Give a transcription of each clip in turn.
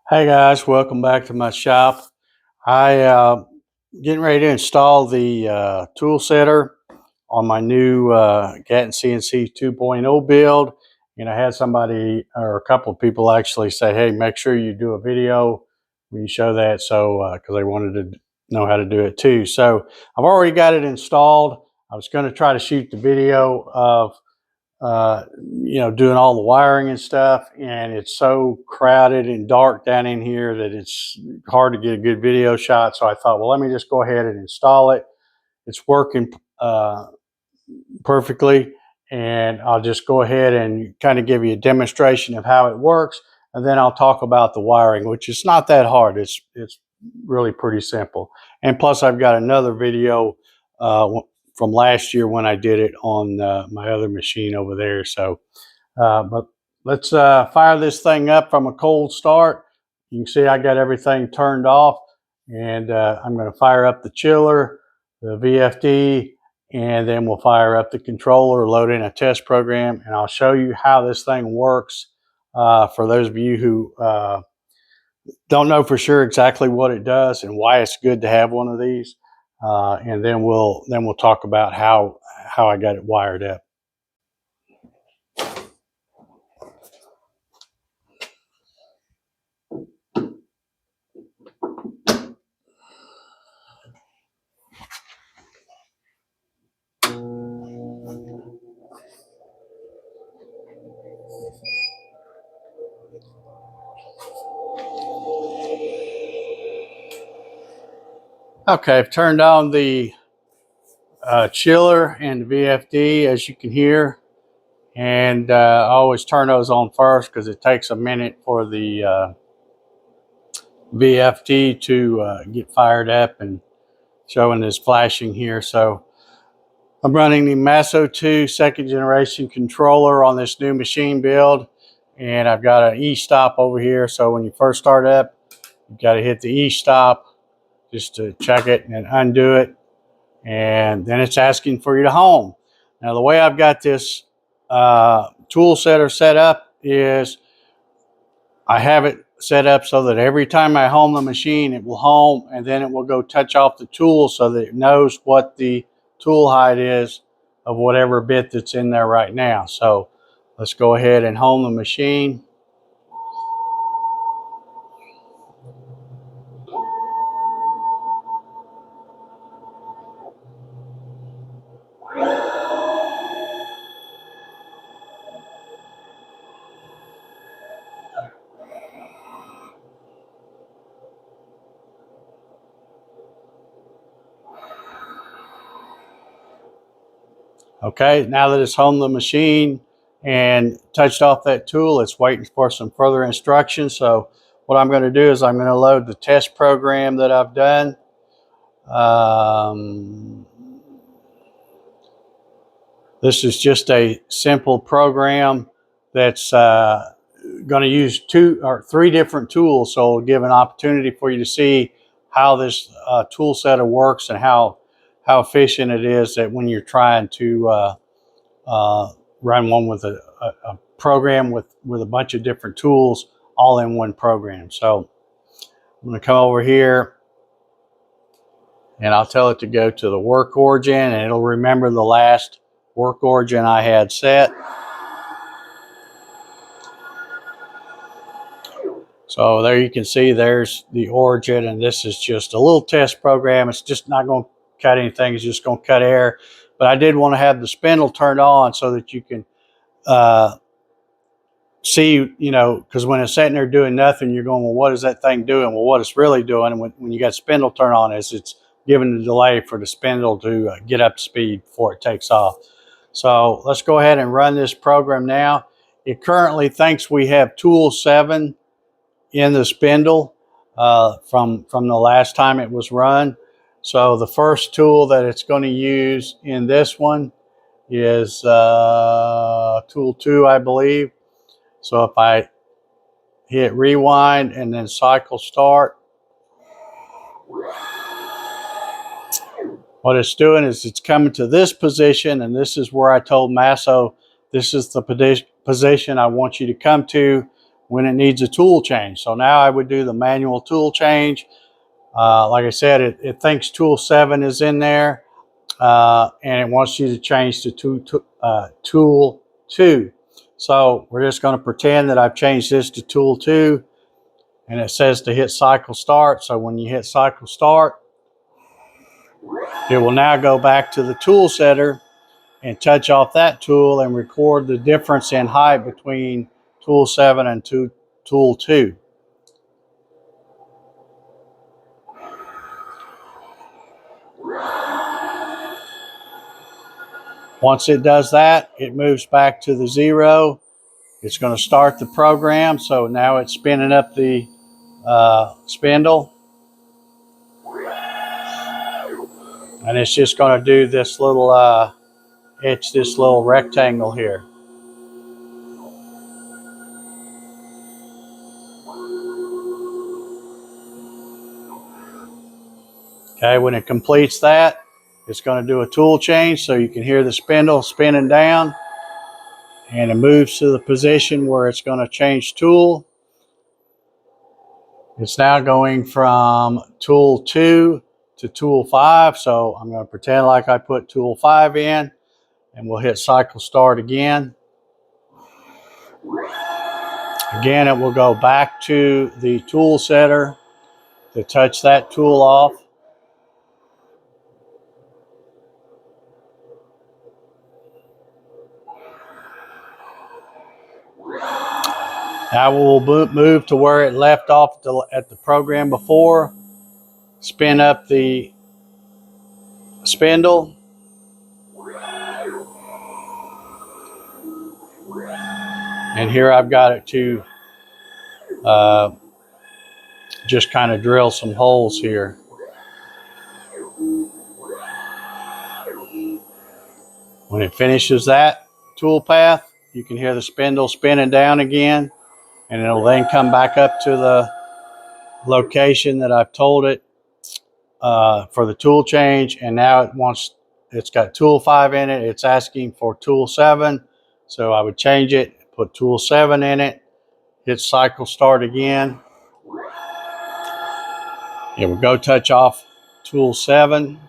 Hey guys, welcome back to my shop. I getting ready to install the tool setter on my new Gatton CNC 2.0 build, and I had somebody or a couple of people actually say, "Hey, make sure you do a video when you show that," so because they wanted to know how to do it too. So I've already got it installed. I was going to try to shoot the video of doing all the wiring and stuff. And it's so crowded and dark down in here that it's hard to get a good video shot. So I thought, well, let me just go ahead and install it. It's working perfectly. And I'll just go ahead and kind of give you a demonstration of how it works. And then I'll talk about the wiring, which is not that hard. It's really pretty simple. And plus I've got another video from last year when I did it on my other machine over there. So, but let's fire this thing up from a cold start. You can see I got everything turned off, and I'm going to fire up the chiller, the VFD, and then we'll fire up the controller, load in a test program, and I'll show you how this thing works for those of you who don't know for sure exactly what it does and why it's good to have one of these. And then we'll talk about how I got it wired up. Okay, I've turned on the chiller and the VFD, as you can hear, and I always turn those on first because it takes a minute for the VFD to get fired up and showing this flashing here. So I'm running the Masso 2 second generation controller on this new machine build, and I've got an E-stop over here. So when you first start up, you've got to hit the E-stop just to check it and undo it, and then it's asking for you to home. Now the way I've got this tool setter set up is I have it set up so that every time I home the machine, it will home, and then it will go touch off the tool so that it knows what the tool height is of whatever bit that's in there right now. So let's go ahead and home the machine. Okay, now that it's home the machine and touched off that tool, it's waiting for some further instructions. So what I'm going to do is I'm going to load the test program that I've done. This is just a simple program that's going to use 2 or 3 different tools. So it'll give an opportunity for you to see how this tool setter works and how efficient it is that when you're trying to run one with a program with a bunch of different tools all in one program. So I'm going to come over here and I'll tell it to go to the work origin, and it'll remember the last work origin I had set. So there you can see there's the origin, and this is just a little test program. It's just not going to cut anything. It's just going to cut air. But I did want to have the spindle turned on so that you can see, because when it's sitting there doing nothing, you're going, well, what is that thing doing? Well, what it's really doing, and when you got spindle turned on, is it's giving the delay for the spindle to get up to speed before it takes off. So let's go ahead and run this program now. It currently thinks we have tool 7 in the spindle from the last time it was run. So the first tool that it's going to use in this one is tool 2, I believe. So if I hit rewind and then cycle start, what it's doing is it's coming to this position, and this is where I told Masso this is the position I want you to come to when it needs a tool change. So now I would do the manual tool change. Like I said, it thinks tool 7 is in there, and it wants you to change to tool 2. So we're just going to pretend that I've changed this to tool 2, and it says to hit cycle start. So when you hit cycle start, it will now go back to the tool setter and touch off that tool and record the difference in height between tool 7 and tool 2. Once it does that, it moves back to the 0. It's going to start the program. So now it's spinning up the spindle. And it's just going to do this little, etch this little rectangle here. Okay, when it completes that, it's going to do a tool change, so you can hear the spindle spinning down, and it moves to the position where it's going to change tool. It's now going from tool 2 to tool 5, so I'm going to pretend like I put tool 5 in, and we'll hit cycle start again. Again, it will go back to the tool setter to touch that tool off. Now we'll move to where it left off at the program before. Spin up the spindle. And here I've got it to just kind of drill some holes here. When it finishes that tool path, you can hear the spindle spinning down again, and it'll then come back up to the location that I've told it for the tool change. And now it's got tool 5 in it. It's asking for tool 7. So I would change it, put tool 7 in it, hit cycle start again. It will go touch off tool 7.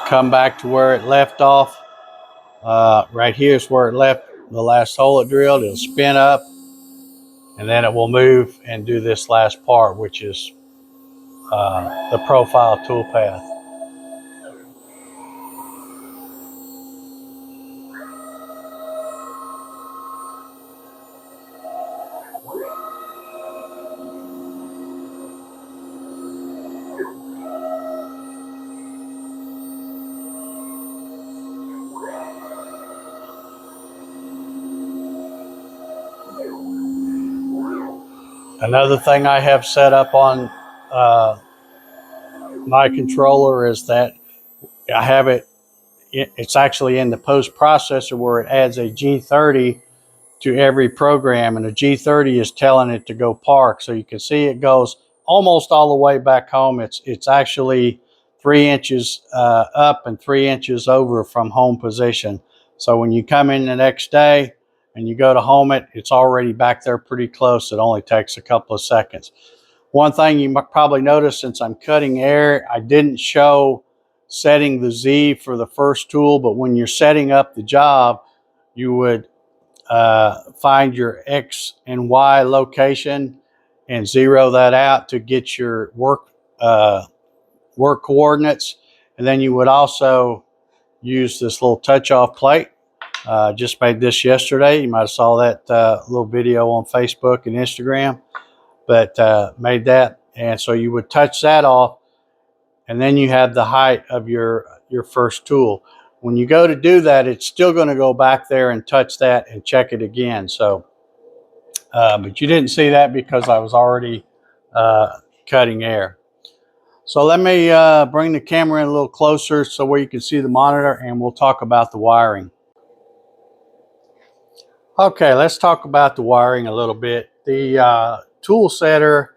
Come back to where it left off. Right here is where it left the last hole it drilled. It'll spin up, and then it will move and do this last part, which is the profile tool path. Another thing I have set up on my controller is that I have it's actually in the post processor where it adds a G30 to every program, and a G30 is telling it to go park. So you can see it goes almost all the way back home. It's actually 3 inches up and 3 inches over from home position. So when you come in the next day and you go to home it's already back there pretty close. It only takes a couple of seconds. One thing you might probably notice, since I'm cutting air, I didn't show setting the Z for the first tool, but when you're setting up the job, you would find your X and Y location and zero that out to get your work coordinates. And then you would also use this little touch-off plate. Just made this yesterday. You might have saw that little video on Facebook and Instagram, but made that. And so you would touch that off, and then you have the height of your first tool. When you go to do that, it's still going to go back there and touch that and check it again. So, but you didn't see that because I was already cutting air. So let me bring the camera in a little closer so where you can see the monitor, and we'll talk about the wiring. Okay, let's talk about the wiring a little bit. The tool setter,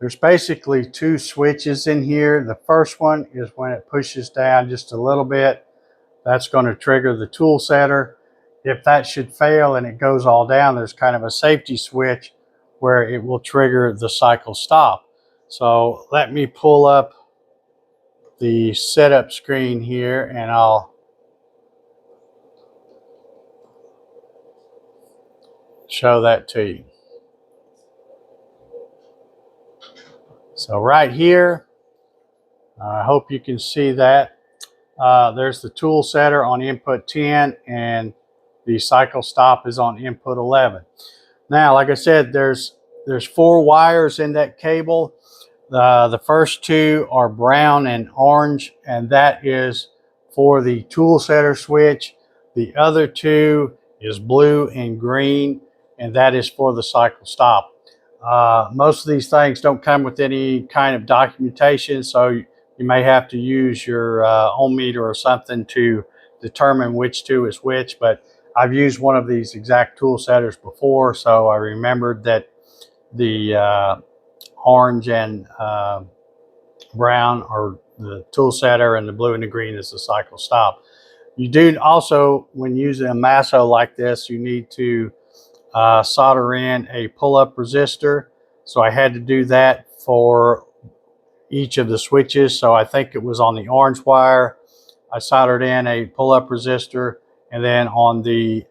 There's basically two switches in here. The first one is when it pushes down just a little bit. That's going to trigger the tool setter. If that should fail and it goes all down, there's kind of a safety switch where it will trigger the cycle stop. So let me pull up the setup screen here and I'll show that to you. So right here, I hope you can see that. There's the tool setter on input 10 and the cycle stop is on input 11. Now, like I said, there's 4 wires in that cable. The first 2 are brown and orange, and that is for the tool setter switch. The other 2 is blue and green, and that is for the cycle stop. Most of these things don't come with any kind of documentation, so you may have to use your ohm meter or something to determine which 2 is which, but I've used one of these exact tool setters before, so I remembered that the orange and brown are the tool setter and the blue and the green is the cycle stop. You do also, when using a Masso like this, you need to solder in a pull-up resistor. So I had to do that for each of the switches. So I think it was on the orange wire, I soldered in a pull-up resistor, and then on the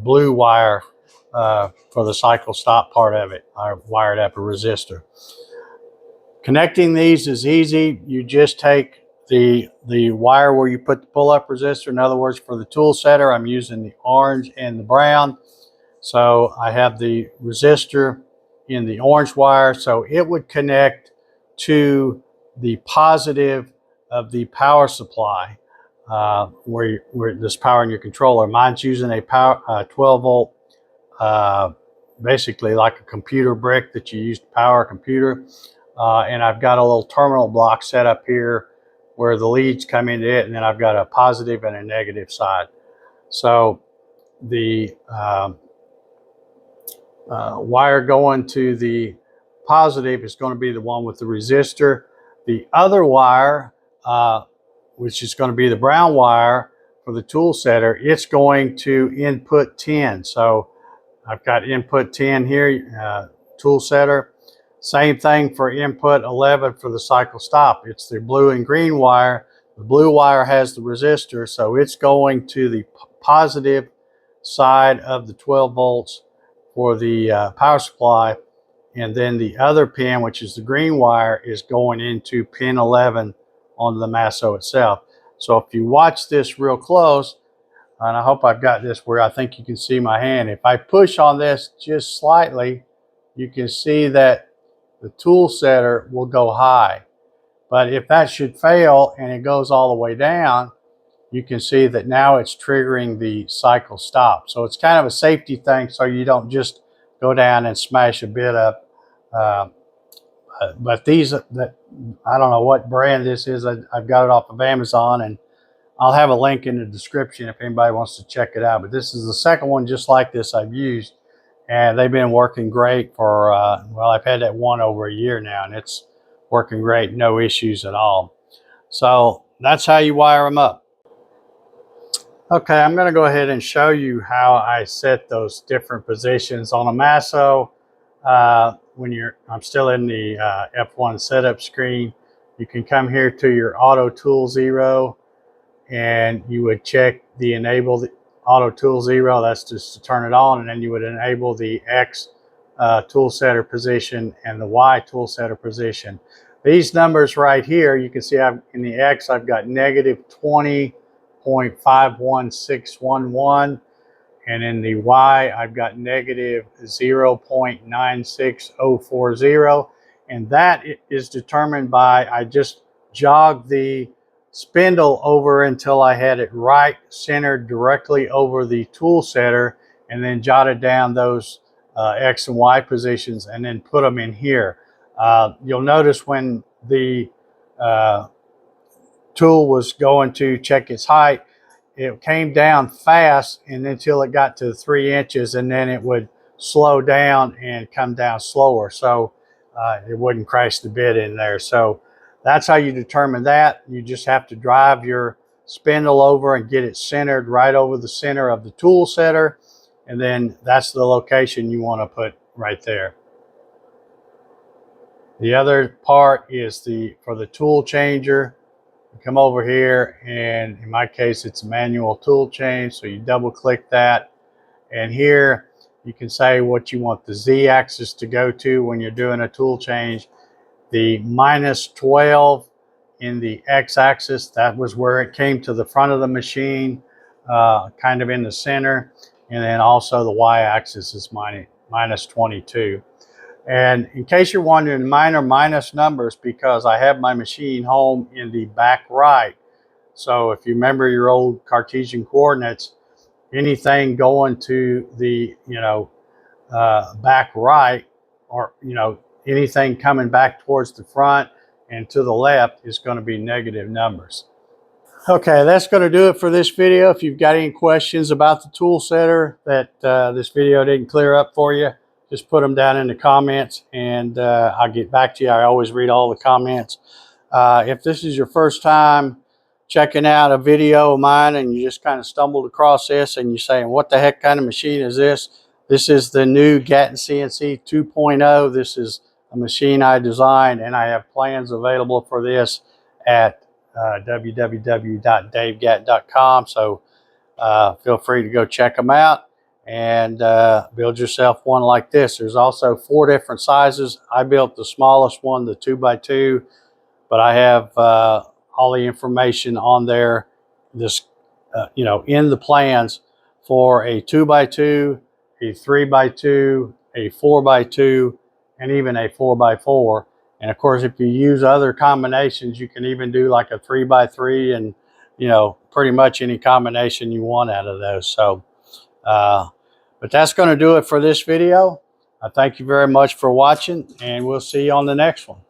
blue wire for the cycle stop part of it, I wired up a resistor. Connecting these is easy. You just take the wire where you put the pull-up resistor. In other words, for the tool setter, I'm using the orange and the brown. So I have the resistor in the orange wire, so it would connect to the positive of the power supply where there's power in your controller. Mine's using a 12 volt, basically like a computer brick that you use to power a computer. And I've got a little terminal block set up here where the leads come into it, and then I've got a positive and a negative side. So the wire going to the positive is going to be the one with the resistor. The other wire, which is going to be the brown wire for the tool setter, it's going to input 10. So I've got input 10 here, tool setter. Same thing for input 11 for the cycle stop. It's the blue and green wire. The blue wire has the resistor, so it's going to the positive side of the 12 volts for the power supply, and then the other pin, which is the green wire, is going into pin 11 on the Masso itself. So if you watch this real close, and I hope I've got this where I think you can see my hand, if I push on this just slightly, you can see that the tool setter will go high. But if that should fail and it goes all the way down, you can see that now it's triggering the cycle stop. So it's kind of a safety thing, so you don't just go down and smash a bit up. But these, I don't know what brand this is. I've got it off of Amazon, and I'll have a link in the description if anybody wants to check it out. But this is the second one just like this I've used, and they've been working great for, well, I've had that one over a year now, and it's working great, no issues at all. So that's how you wire them up. Okay, I'm going to go ahead and show you how I set those different positions on a Masso. I'm still in the F1 setup screen. You can come here to your Auto Tool 0, and you would check the enable Auto Tool 0. That's just to turn it on, and then you would enable the X tool setter position and the Y tool setter position. These numbers right here, you can see in the X, I've got negative 20.51611, and in the Y, I've got negative 0.96040, and that is determined by, I just jogged the spindle over until I had it right centered directly over the tool setter, and then jotted down those X and Y positions and then put them in here. You'll notice when the tool was going to check its height, it came down fast and until it got to 3 inches, and then it would slow down and come down slower. So it wouldn't crash the bit in there. So that's how you determine that. You just have to drive your spindle over and get it centered right over the center of the tool setter. And then that's the location you want to put right there. The other part is for the tool changer. You come over here, and in my case, it's a manual tool change. So you double click that. And here you can say what you want the Z axis to go to when you're doing a tool change. The -12 in the X axis, that was where it came to the front of the machine, kind of in the center. And then also the Y axis is -22. And in case you're wondering, mine are minus numbers because I have my machine home in the back right. So if you remember your old Cartesian coordinates, anything going to the, back right, or, anything coming back towards the front and to the left is going to be negative numbers. Okay, that's going to do it for this video. If you've got any questions about the tool setter that this video didn't clear up for you, just put them down in the comments, and I'll get back to you. I always read all the comments. If this is your first time checking out a video of mine and you just kind of stumbled across this and you're saying, what the heck kind of machine is this? This is the new Gatton CNC 2.0. This is a machine I designed, and I have plans available for this at www.davegatton.com. So feel free to go check them out and build yourself one like this. There's also 4 different sizes. I built the smallest one, the 2x2, but I have all the information on there, in the plans for a 2x2, a 3x2, a 4x2, and even a 4x4. And of course, if you use other combinations, you can even do like a 3x3 and, pretty much any combination you want out of those. So, but that's going to do it for this video. I thank you very much for watching, and we'll see you on the next one.